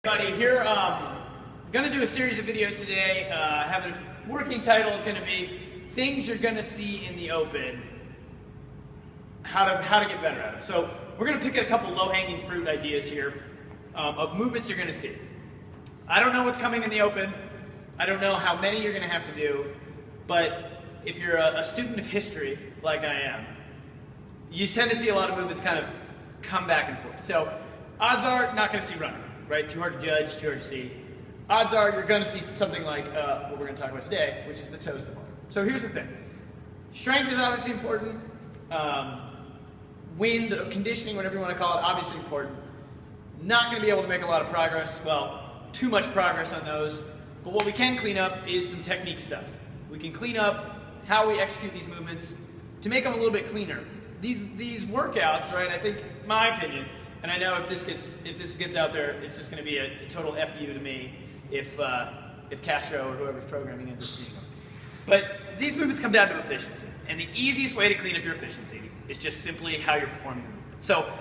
Everybody here, gonna do a series of videos today. Have a working title is gonna be things you're gonna see in the open. How to get better at them. So we're gonna pick a couple low-hanging fruit ideas here of movements you're gonna see. I don't know what's coming in the open. I don't know how many you're gonna have to do, but if you're a student of history like I am, you tend to see a lot of movements kind of come back and forth. So odds are not gonna see running. Right? Too hard to judge, too hard to see. Odds are you're going to see something like what we're going to talk about today, which is the toes to bar. So here's the thing. Strength is obviously important. Wind, conditioning, whatever you want to call it, obviously important. Not going to be able to make a lot of progress. Well, too much progress on those. But what we can clean up is some technique stuff. We can clean up how we execute these movements to make them a little bit cleaner. These workouts, right, I think, my opinion, and I know if this gets out there, it's just going to be a total FU to me if Castro or whoever's programming ends up seeing them. But these movements come down to efficiency, and the easiest way to clean up your efficiency is just simply how you're performing the movement. So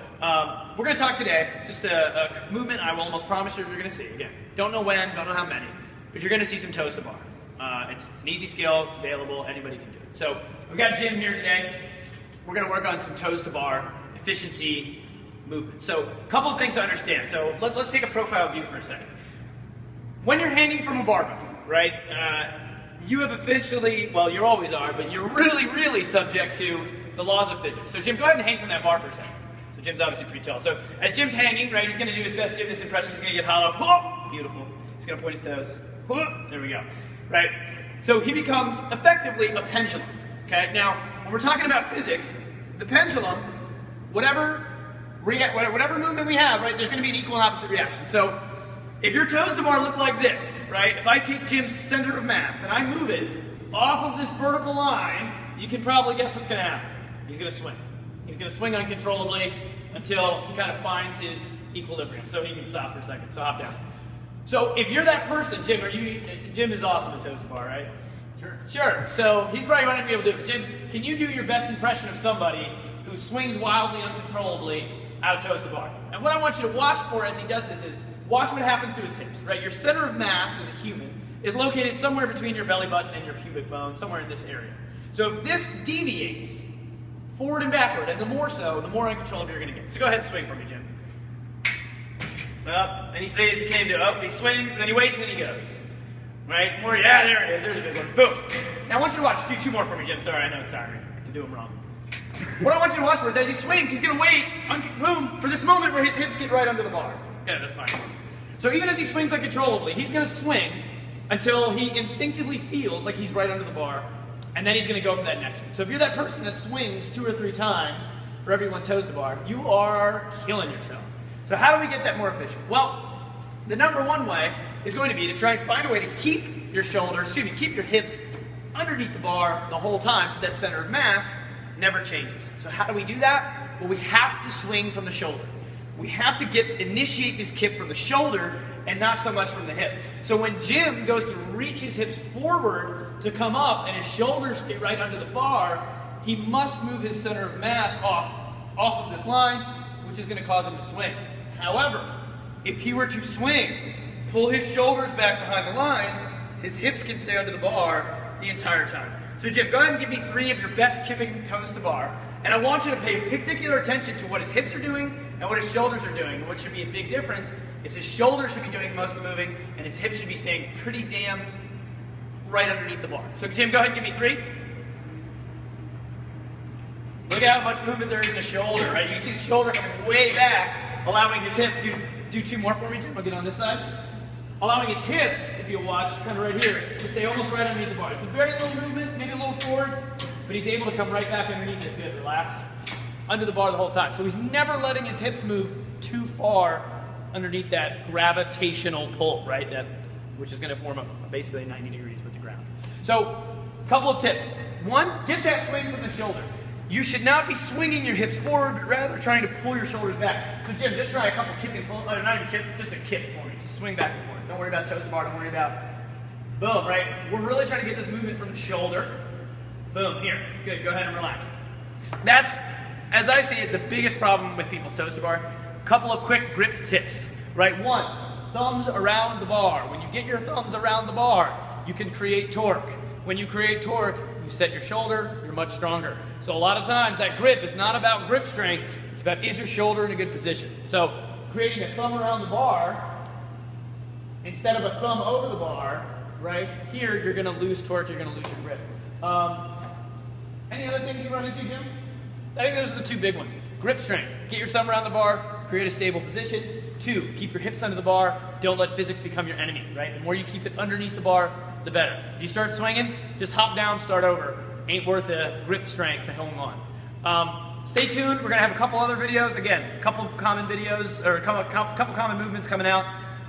we're going to talk today just a movement I will almost promise you're going to see. Again, don't know when, don't know how many, but you're going to see some toes to bar. It's an easy skill, it's available, anybody can do it. So we've got Jim here today. We're going to work on some toes to bar efficiency movement. So a couple of things to understand. So let's take a profile view for a second. When you're hanging from a barbell, right, you have officially, well, you always are, but you're really subject to the laws of physics. So Jim, go ahead and hang from that bar for a second. So Jim's obviously pretty tall. So as Jim's hanging, right, he's going to do his best gymnast impression. He's going to get hollow. Whoop! Beautiful. He's going to point his toes. Whoop! There we go. Right? So he becomes effectively a pendulum. Okay? Now, when we're talking about physics, the pendulum, whatever movement we have, right, there's going to be an equal and opposite reaction. So if your toes to bar look like this, right, if I take Jim's center of mass and I move it off of this vertical line, you can probably guess what's going to happen. He's going to swing. He's going to swing uncontrollably until he kind of finds his equilibrium. So he can stop for a second. So hop down. So if you're that person, Jim, Jim is awesome at toes to bar, right? Sure. So he's probably not going to be able to do it. Jim, can you do your best impression of somebody who swings wildly, uncontrollably out of toes to bar? And what I want you to watch for as he does this is watch what happens to his hips, right? Your center of mass as a human is located somewhere between your belly button and your pubic bone, somewhere in this area. So if this deviates forward and backward, and the more so, the more uncontrollable you're going to get. So go ahead and swing for me, Jim. Up, and he says he came to up, he swings, and then he waits and he goes. Right? More, yeah, there it is. There's a big one. Boom. Now I want you to watch. Do two more for me, Jim. Sorry, I know it's tiring to do them wrong. What I want you to watch for is as he swings, he's going to wait, boom, for this moment where his hips get right under the bar. Yeah, that's fine. So even as he swings uncontrollably, he's going to swing until he instinctively feels like he's right under the bar, and then he's going to go for that next one. So if you're that person that swings 2 or 3 times for every one toes to bar, you are killing yourself. So how do we get that more efficient? Well, the number one way is going to be to try and find a way to keep your shoulders, keep your hips underneath the bar the whole time so that center of mass never changes. So how do we do that? Well, we have to swing from the shoulder. We have to initiate this kick from the shoulder and not so much from the hip. So when Jim goes to reach his hips forward to come up and his shoulders stay right under the bar, he must move his center of mass off of this line, which is going to cause him to swing. However, if he were to swing, pull his shoulders back behind the line, his hips can stay under the bar the entire time. So Jim, go ahead and give me 3 of your best kipping toes to bar. And I want you to pay particular attention to what his hips are doing and what his shoulders are doing. And what should be a big difference is his shoulders should be doing most of the moving and his hips should be staying pretty damn right underneath the bar. So Jim, go ahead and give me 3. Look at how much movement there is in the shoulder, right? You can see the shoulder coming way back, allowing his hips to do 2 more for me, Jim. I'll get on this side. Allowing his hips, if you'll watch, kind of right here, to stay almost right underneath the bar. It's a very little movement, maybe a little forward, but he's able to come right back underneath it. Good, relax. Under the bar the whole time. So he's never letting his hips move too far underneath that gravitational pull, right? Which is going to form basically 90 degrees with the ground. So, a couple of tips. 1, get that swing from the shoulder. You should not be swinging your hips forward, but rather trying to pull your shoulders back. So Jim, just try a couple kick and pull, not even kick, just a kick for me. Just swing back and forth. Don't worry about toes to bar, don't worry about, boom, right? We're really trying to get this movement from the shoulder. Boom, here, good, go ahead and relax. That's, as I see it, the biggest problem with people's toes to bar. Couple of quick grip tips, right? 1, thumbs around the bar. When you get your thumbs around the bar, you can create torque. When you create torque, you set your shoulder, you're much stronger. So a lot of times that grip is not about grip strength, it's about is your shoulder in a good position. So creating a thumb around the bar instead of a thumb over the bar, right? Here you're gonna lose torque, you're gonna lose your grip. Any other things you run into, Jim? I think those are the two big ones. Grip strength, get your thumb around the bar, create a stable position. 2, keep your hips under the bar, don't let physics become your enemy, right? The more you keep it underneath the bar, the better. If you start swinging, just hop down, start over. Ain't worth the grip strength to hang on. Stay tuned, we're gonna have a couple other videos. Again, a couple common videos, or a couple common movements coming out.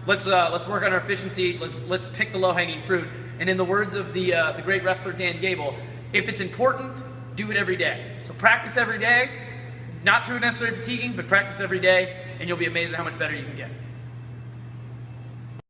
Let's work on our efficiency, let's pick the low-hanging fruit. And in the words of the great wrestler Dan Gable, if it's important, do it every day. So practice every day, not too necessarily fatiguing, but practice every day, and you'll be amazed at how much better you can get.